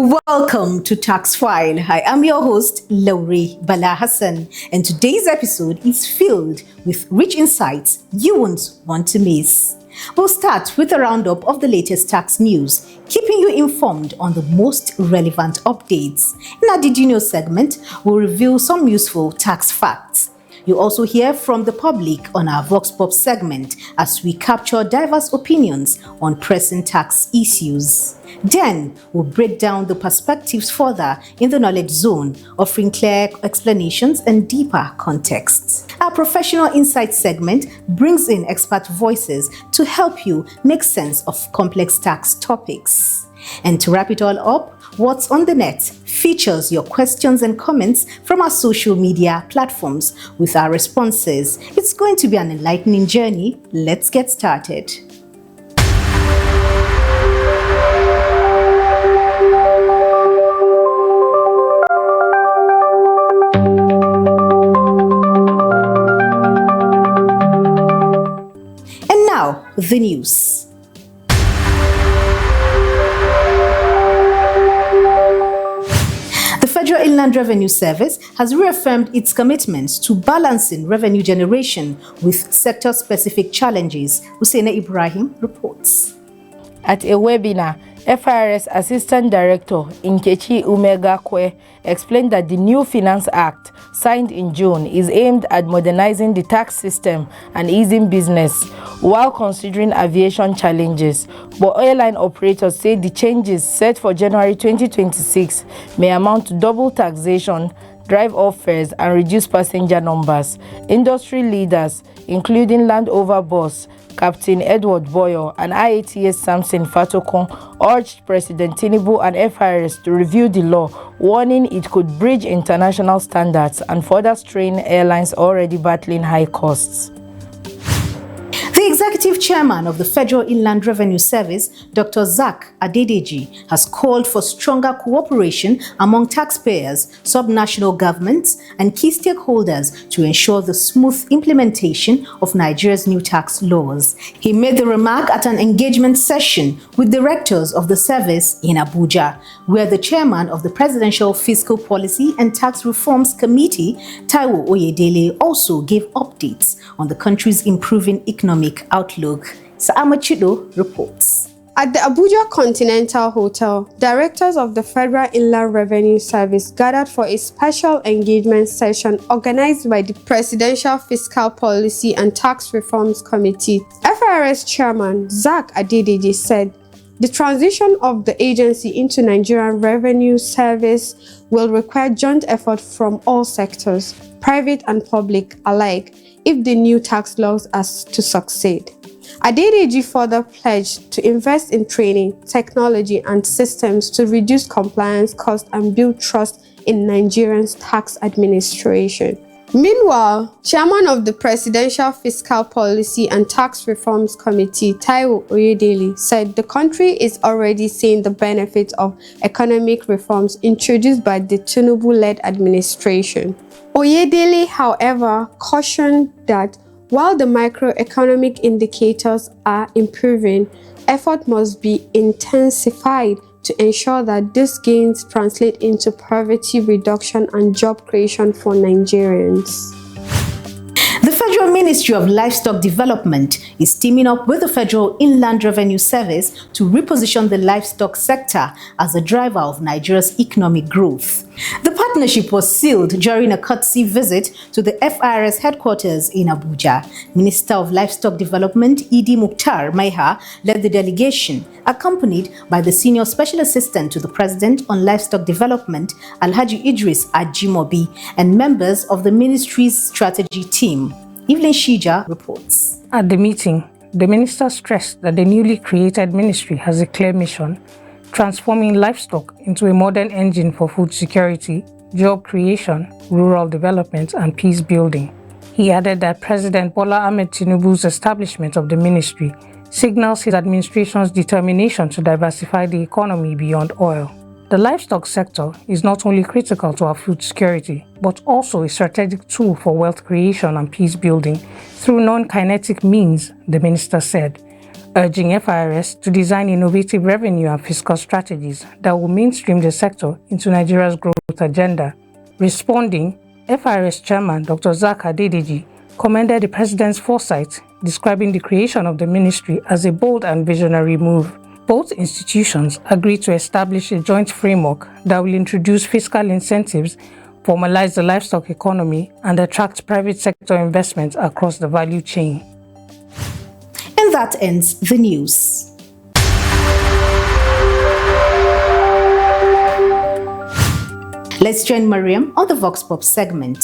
Welcome to Tax File. I am your host, Laurie Bala Hassan, and today's episode is filled with rich insights you won't want to miss. We'll start with a roundup of the latest tax news, keeping you informed on the most relevant updates. In our Did You Know segment, we'll reveal some useful tax facts. You'll also hear from the public on our Vox Pop segment as we capture diverse opinions on pressing tax issues. Then, we'll break down the perspectives further in the knowledge zone, offering clear explanations and deeper contexts. Our Professional Insight segment brings in expert voices to help you make sense of complex tax topics. And to wrap it all up, What's on the Net features your questions and comments from our social media platforms with our responses. It's going to be an enlightening journey. Let's get started. And now, the news. Federal Inland Revenue Service has reaffirmed its commitment to balancing revenue generation with sector-specific challenges. Hussein Ibrahim reports. At a webinar, FIRS Assistant Director Nta Akure explained that the new Finance Act, signed in June, is aimed at modernizing the tax system and easing business, while considering aviation challenges. But airline operators say the changes set for January 2026 may amount to double taxation, drive-off fares, and reduce passenger numbers. Industry leaders, including Land Rover boss Captain Edward Boyo and IATS Samson Fatokon, urged President Tinubu and FIRS to review the law, warning it could breach international standards and further strain airlines already battling high costs. The Executive Chairman of the Federal Inland Revenue Service, Dr. Nta Akure, has called for stronger cooperation among taxpayers, subnational governments, and key stakeholders to ensure the smooth implementation of Nigeria's new tax laws. He made the remark at an engagement session with directors of the service in Abuja, where the chairman of the Presidential Fiscal Policy and Tax Reforms Committee, Taiwo Oyedele, also gave updates on the country's improving economic outlook. Sa'amachido reports. At the Abuja Continental Hotel, directors of the Federal Inland Revenue Service gathered for a special engagement session organized by the Presidential Fiscal Policy and Tax Reforms Committee. FIRS Chairman Nta Akure said the transition of the agency into Nigerian Revenue Service will require joint effort from all sectors, private and public alike, if the new tax laws are to succeed. Akure further pledged to invest in training, technology, and systems to reduce compliance costs and build trust in Nigerians' tax administration. Meanwhile, Chairman of the Presidential Fiscal Policy and Tax Reforms Committee, Taiwo Oyedele, said the country is already seeing the benefits of economic reforms introduced by the Tinubu-led administration. Oyedele, however, cautioned that while the macroeconomic indicators are improving, effort must be intensified to ensure that these gains translate into poverty reduction and job creation for Nigerians. The Federal Ministry of Livestock Development is teaming up with the Federal Inland Revenue Service to reposition the livestock sector as a driver of Nigeria's economic growth. The partnership was sealed during a courtesy visit to the FIRS headquarters in Abuja. Minister of Livestock Development Idi Mukhtar Maiha led the delegation, accompanied by the Senior Special Assistant to the President on Livestock Development, Alhaji Idris Ajimobi, and members of the ministry's strategy team. Evelyn Shija reports. At the meeting, the minister stressed that the newly created ministry has a clear mission, transforming livestock into a modern engine for food security, job creation, rural development, and peace building. He added that President Bola Ahmed Tinubu's establishment of the ministry signals his administration's determination to diversify the economy beyond oil. The livestock sector is not only critical to our food security, but also a strategic tool for wealth creation and peace building through non-kinetic means, the minister said. urging FIRS to design innovative revenue and fiscal strategies that will mainstream the sector into Nigeria's growth agenda. Responding, FIRS Chairman Dr. Zak Adedeji commended the President's foresight, describing the creation of the ministry as a bold and visionary move. Both institutions agreed to establish a joint framework that will introduce fiscal incentives, formalize the livestock economy, and attract private sector investments across the value chain. And that ends the news. Let's join Mariam on the Vox Pop segment.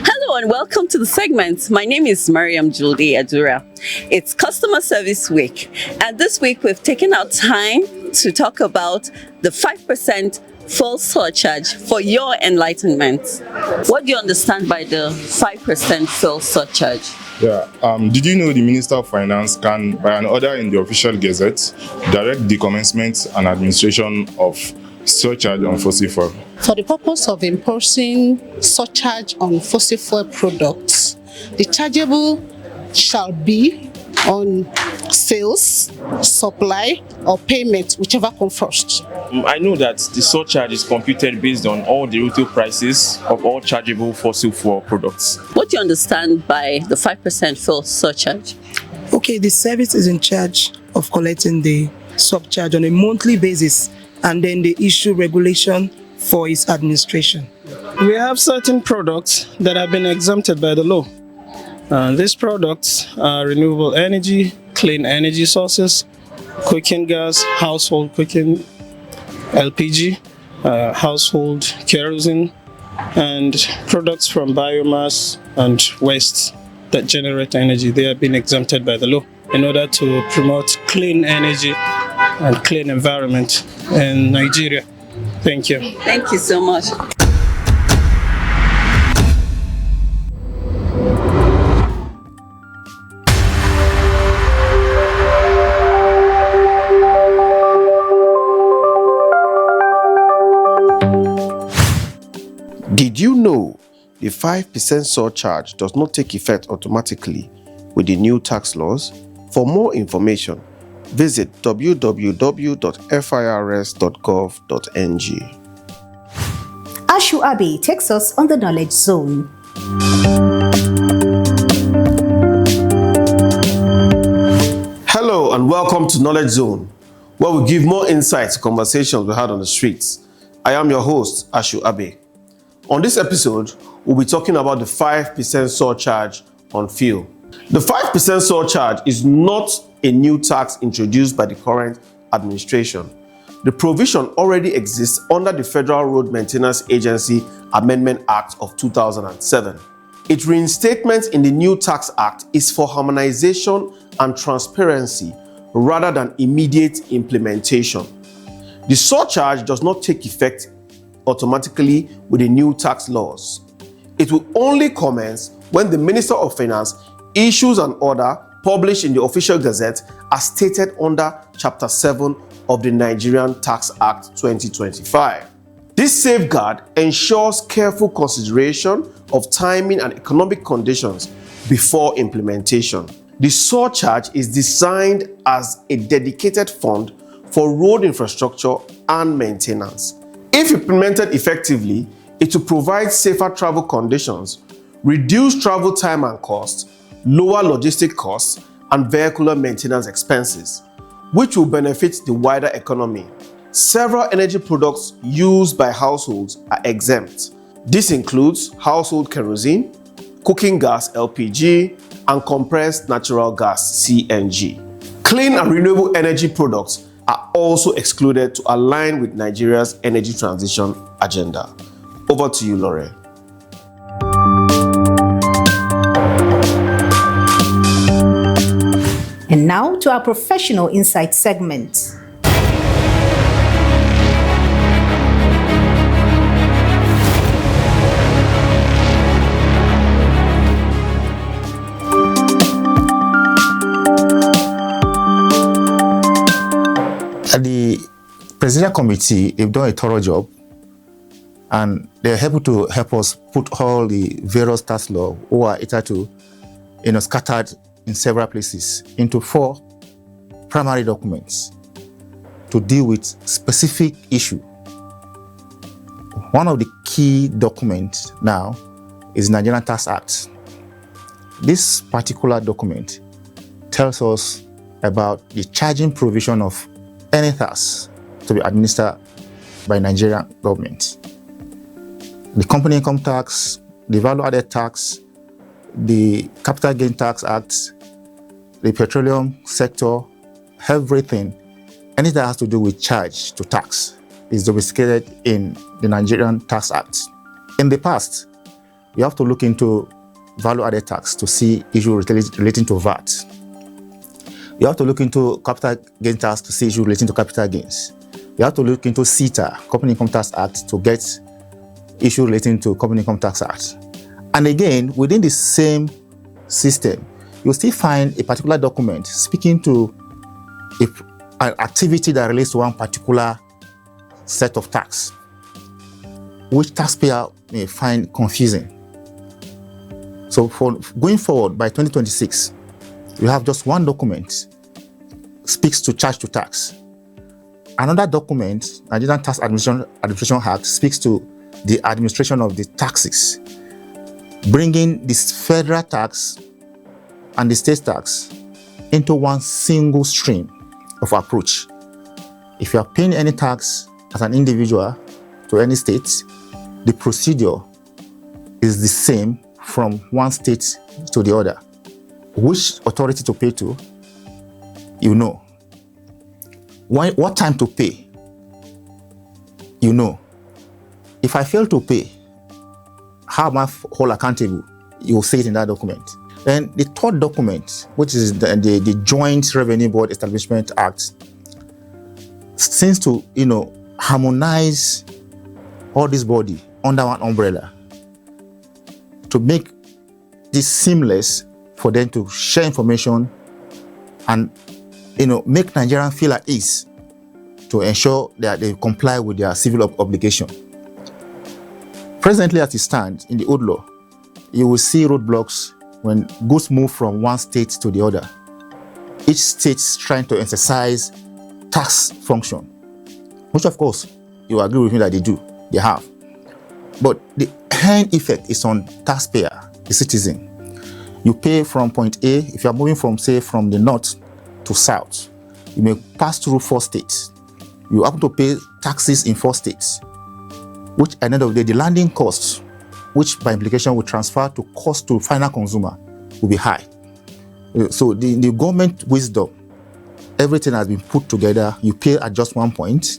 Hello and welcome to the segment. My name is Mariam Julde Adura. It's Customer Service Week, and this week we've taken our time to talk about the 5% fuel surcharge for your enlightenment. What do you understand by the 5% fuel surcharge? Yeah, did you know the Minister of Finance can, by an order in the official gazette, direct the commencement and administration of surcharge on fossil fuel? For the purpose of imposing surcharge on fossil fuel products, the chargeable shall be on sales, supply, or payment, whichever comes first. I know that the surcharge is computed based on all the retail prices of all chargeable fossil fuel products. What do you understand by the 5% fuel surcharge? Okay, the service is in charge of collecting the surcharge on a monthly basis, and then they issue regulation for its administration. We have certain products that have been exempted by the law. These products are renewable energy, clean energy sources, cooking gas, household cooking, LPG, household kerosene, and products from biomass and waste that generate energy. They have been exempted by the law in order to promote clean energy and clean environment in Nigeria. Thank you. Thank you so much. Did you know the 5% surcharge does not take effect automatically with the new tax laws? For more information, visit www.firs.gov.ng. Ashu Abe takes us on the Knowledge Zone. Hello and welcome to Knowledge Zone, where we give more insights to conversations we had on the streets. I am your host, Ashu Abe. On this episode, we'll be talking about the 5% surcharge on fuel. The 5% surcharge is not a new tax introduced by the current administration. The provision already exists under the Federal Road Maintenance Agency Amendment Act of 2007. Its reinstatement in the new tax act is for harmonization and transparency rather than immediate implementation. The surcharge does not take effect automatically with the new tax laws. It will only commence when the Minister of Finance issues an order published in the official gazette as stated under Chapter 7 of the Nigerian Tax Act 2025. This safeguard ensures careful consideration of timing and economic conditions before implementation. The surcharge is designed as a dedicated fund for road infrastructure and maintenance. If implemented effectively, it will provide safer travel conditions, reduce travel time and cost, lower logistic costs, and vehicular maintenance expenses, which will benefit the wider economy. Several energy products used by households are exempt. This includes household kerosene, cooking gas LPG, and compressed natural gas CNG. Clean and renewable energy products are also excluded to align with Nigeria's energy transition agenda. Over to you, Lore. And now to our Professional Insight segment. At the Presidential Committee, they've done a thorough job And they're able to help us put all the various tax law who are hitherto, scattered in several places into 4 primary documents to deal with specific issue. One of the key documents now is the Nigerian Tax Act. This particular document tells us about the charging provision of any tax to be administered by Nigerian government. The company income tax, the value added tax, the capital gain tax act, the petroleum sector, everything, anything that has to do with charge to tax is domesticated in the Nigerian Tax Act. In the past, you have to look into value added tax to see issues relating to VAT. You have to look into capital gain tax to see issues relating to capital gains. You have to look into CETA, Company Income Tax Act, to get issues relating to Company Income Tax Act. And again, within the same system, you'll still find a particular document speaking to an activity that relates to one particular set of tax, which taxpayer may find confusing. So for going forward, by 2026, we have just one document speaks to charge to tax. Another document, Nigerian Tax Administration Act, speaks to the administration of the taxes, bringing this federal tax and the state tax into one single stream of approach. If you are paying any tax as an individual to any state, the procedure is the same from one state to the other. Which authority to pay to, you know. What time to pay, you know. If I fail to pay, how am I hold accountable? You will say it in that document. Then the third document, which is the Joint Revenue Board Establishment Act, seems to harmonize all this body under one umbrella to make this seamless for them to share information and make Nigerians feel at ease to ensure that they comply with their civil obligation. Presently, as it stands in the old law, you will see roadblocks when goods move from one state to the other. Each state is trying to exercise tax function, which of course you agree with me that they have. But the end effect is on taxpayer, the citizen. You pay from point A. If you are moving from the north to south, you may pass through 4 states. You happen to pay taxes in 4 states, which at the end of the day, the landing costs, which by implication will transfer to cost to final consumer, will be high. So the government wisdom, everything has been put together. You pay at just one point,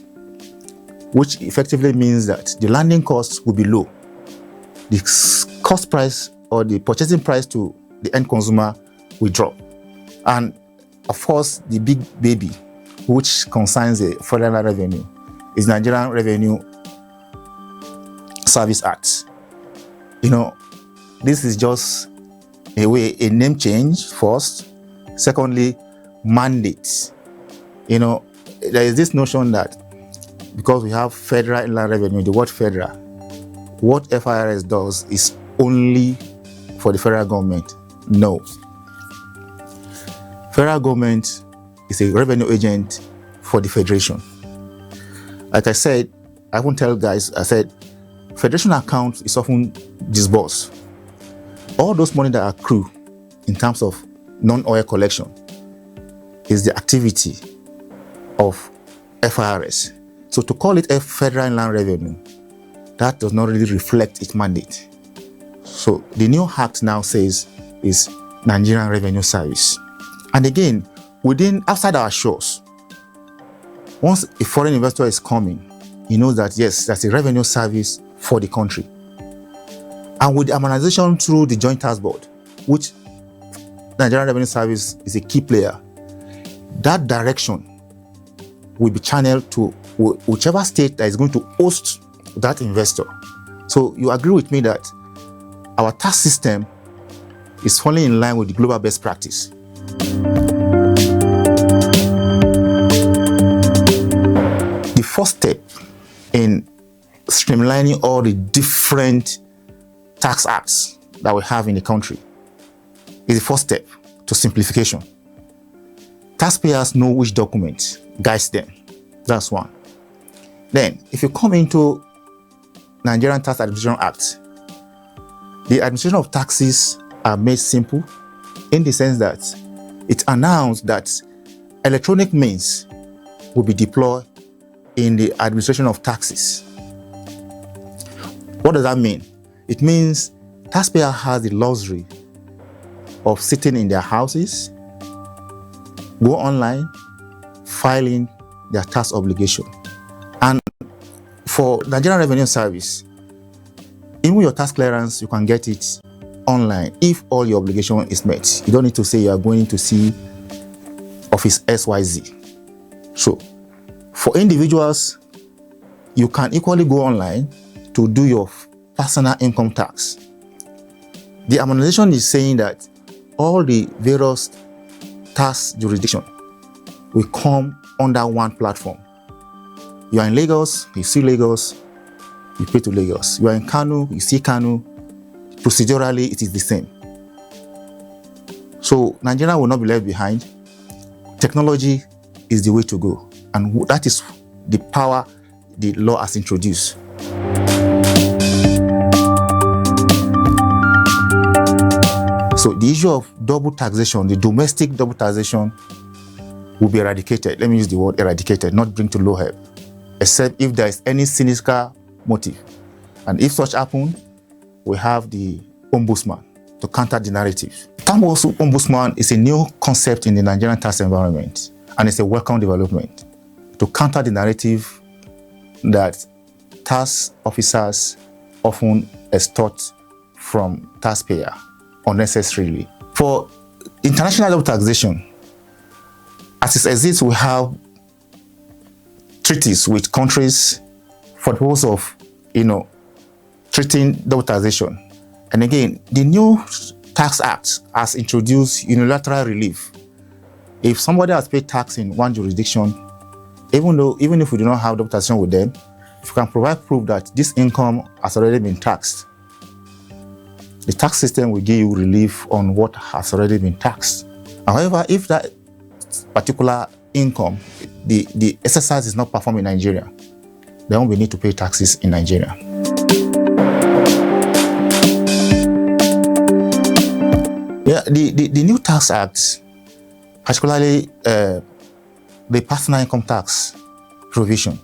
which effectively means that the landing costs will be low. The cost price or the purchasing price to the end consumer will drop. And of course, the big baby, which concerns the federal revenue, is Nigerian Revenue Service Act. This is just a name change first. Secondly, mandate. There is this notion that because we have federal inland revenue, the word federal, what FIRS does is only for the federal government. No. Federal government is a revenue agent for the federation. Like I said, I won't tell guys, I said, federation account is often disbursed. All those money that accrue in terms of non-oil collection is the activity of FIRS. So to call it a federal inland revenue, that does not really reflect its mandate. So the new act now says is Nigerian Revenue Service. And again, outside our shores, once a foreign investor is coming, he knows that yes, that's a revenue service for the country. And with the harmonization through the Joint Tax Board, which Nigerian Revenue Service is a key player, that direction will be channeled to whichever state that is going to host that investor. So you agree with me that our tax system is falling in line with the global best practice. The first step in streamlining all the different tax acts that we have in the country is the first step to simplification. Taxpayers know which document guides them. That's one. Then, if you come into Nigerian Tax Administration Act, the administration of taxes are made simple in the sense that it announced that electronic means will be deployed in the administration of taxes. What does that mean? It means taxpayer has the luxury of sitting in their houses, go online, filing their tax obligation. And for Nigerian Revenue Service, even your tax clearance, you can get it online if all your obligation is met. You don't need to say you are going to see Office XYZ. So, for individuals, you can equally go online to do your personal income tax. The harmonization is saying that all the various tax jurisdictions will come under one platform. You are in Lagos, you see Lagos, you pay to Lagos. You are in Kano, you see Kano. Procedurally, it is the same. So Nigeria will not be left behind. Technology is the way to go, and that is the power the law has introduced. So the issue of double taxation, the domestic double taxation, will be eradicated. Let me use the word eradicated, not bring to low help, except if there is any cynical motive. And if such happens, we have the ombudsman to counter the narrative. The term ombudsman is a new concept in the Nigerian tax environment, and it's a welcome development to counter the narrative that tax officers often extort from taxpayer unnecessarily. For international double taxation, as it exists, we have treaties with countries for the purpose of, treating double taxation. And again, the new Tax Act has introduced unilateral relief. If somebody has paid tax in one jurisdiction, even if we do not have double taxation with them, if you can provide proof that this income has already been taxed, the tax system will give you relief on what has already been taxed. However, if that particular income, the exercise is not performed in Nigeria, there won't be need to pay taxes in Nigeria. Yeah, the new Tax Act, particularly the personal income tax provision,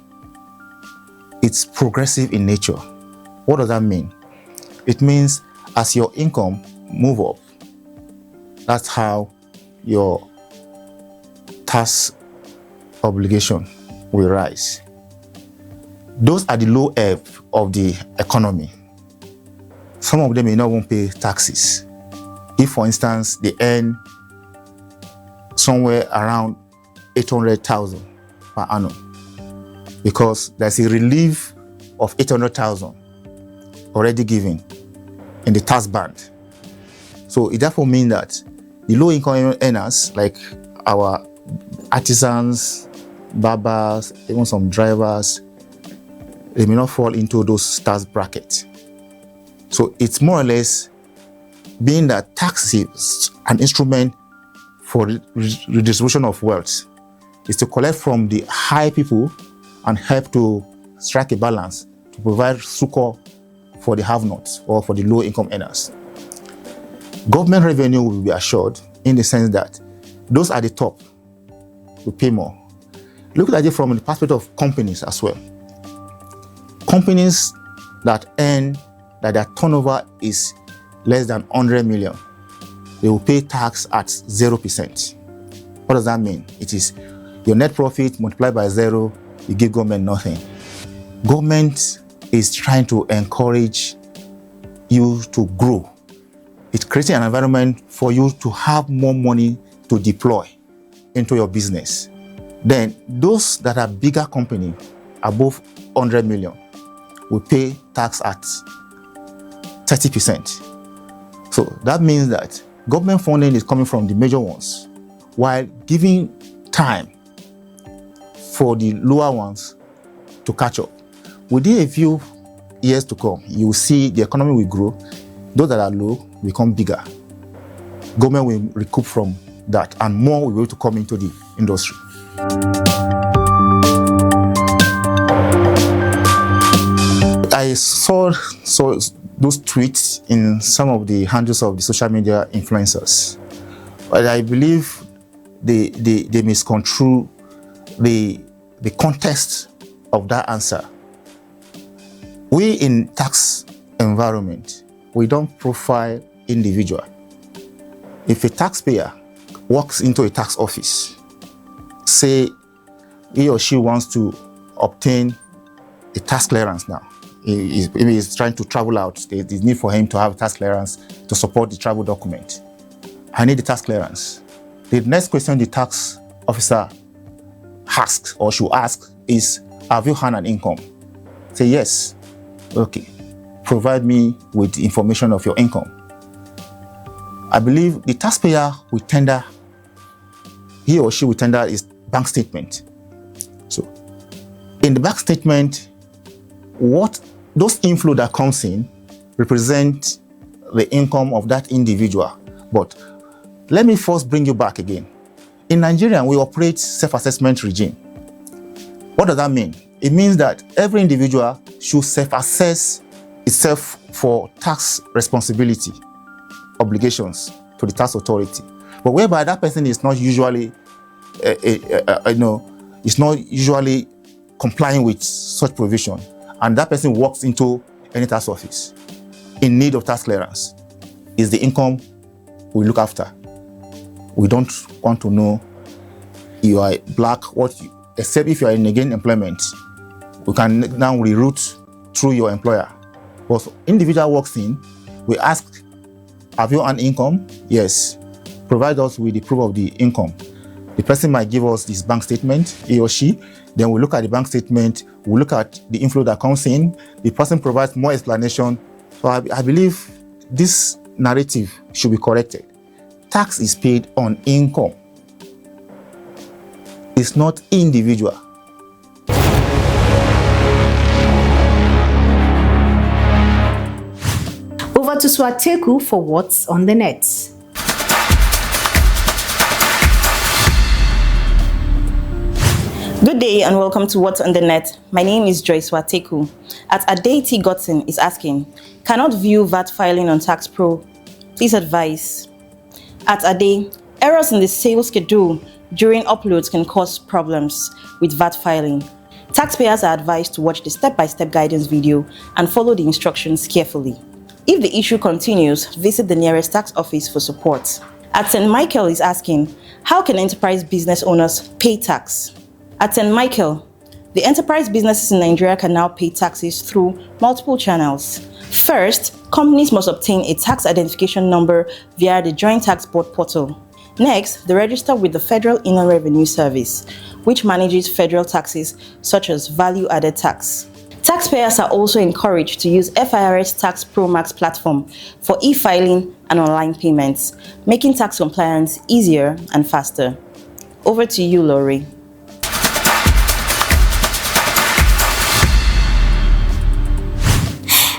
it's progressive in nature. What does that mean? It means as your income move up, that's how your tax obligation will rise. Those are the low ebb of the economy. Some of them may not want to pay taxes. If, for instance, they earn somewhere around 800,000 per annum, because there's a relief of 800,000 already given in the tax band. So it therefore means that the low-income earners, like our artisans, barbers, even some drivers, they may not fall into those tax brackets. So it's more or less being that tax is an instrument for redistribution of wealth, is to collect from the high people and help to strike a balance to provide succor for the have-nots or for the low-income earners. Government revenue will be assured in the sense that those at the top will pay more. Look at it from the perspective of companies as well. Companies that their turnover is less than 100 million, they will pay tax at 0%. What does that mean? It is your net profit multiplied by 0, you give government nothing. Government is trying to encourage you to grow. It's creating an environment for you to have more money to deploy into your business. Then those that are bigger company, above 100 million, will pay tax at 30%. So that means that government funding is coming from the major ones, while giving time for the lower ones to catch up. within a few years to come, you will see the economy will grow. Those that are low become bigger. Government will recoup from that, and more will be able to come into the industry. I saw those tweets in some of the handles of the social media influencers, but I believe they misconstrue the context of that answer. We in tax environment, we don't profile individual. If a taxpayer walks into a tax office, say he or she wants to obtain a tax clearance now, maybe he's trying to travel out, there's need for him to have tax clearance to support the travel document. I need the tax clearance. The next question the tax officer asks or should ask is, have you earned an income? Say yes. Okay. Provide me with the information of your income. I believe the taxpayer will tender, he or she will tender his bank statement. So, in the bank statement, what those inflow that comes in represent the income of that individual. But let me first bring you back again. In Nigeria, we operate self-assessment regime. What does that mean? It means that every individual should self-assess itself for tax responsibility, obligations to the tax authority. But whereby that person is not usually, is not usually complying with such provision, and that person walks into any tax office in need of tax clearance, is the income we look after. We don't want to know you are black, except if you are in again employment. We can now reroute through your employer. But individual walks in, we ask, have you earned income? Yes. Provide us with the proof of the income. The person might give us this bank statement, he or she. Then we look at the bank statement, we look at the inflow that comes in. The person provides more explanation. So I believe this narrative should be corrected. Tax is paid on income. It's not individual. Over to Swateku for what's on the net. Good day and welcome to What's on the Net. My name is Joyce Wateku. At Adaiti Gotten is asking, cannot view VAT filing on Tax Pro. Please advise. At Ade, errors in the sales schedule during uploads can cause problems with VAT filing. Taxpayers are advised to watch the step-by-step guidance video and follow the instructions carefully. If the issue continues, visit the nearest tax office for support. At St. Michael is asking, how can enterprise business owners pay tax? At St. Michael, the enterprise businesses in Nigeria can now pay taxes through multiple channels. First, companies must obtain a tax identification number via the Joint Tax Board portal. Next, they register with the Federal Inland Revenue Service, which manages federal taxes such as value-added tax. Taxpayers are also encouraged to use FIRS Tax Pro Max platform for e-filing and online payments, making tax compliance easier and faster. Over to you, Laurie.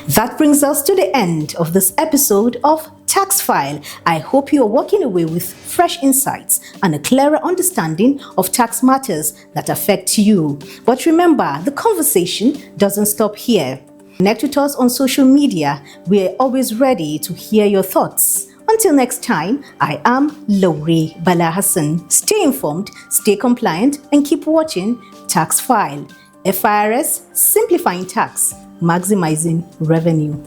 That brings us to the end of this episode of Tax File. I hope you are walking away with fresh insights and a clearer understanding of tax matters that affect you. But remember, the conversation doesn't stop here. Connect with us on social media. We are always ready to hear your thoughts. Until next time, I am Laurie Balahassan. Stay informed, stay compliant, and keep watching Tax File. FIRS, simplifying tax, maximizing revenue.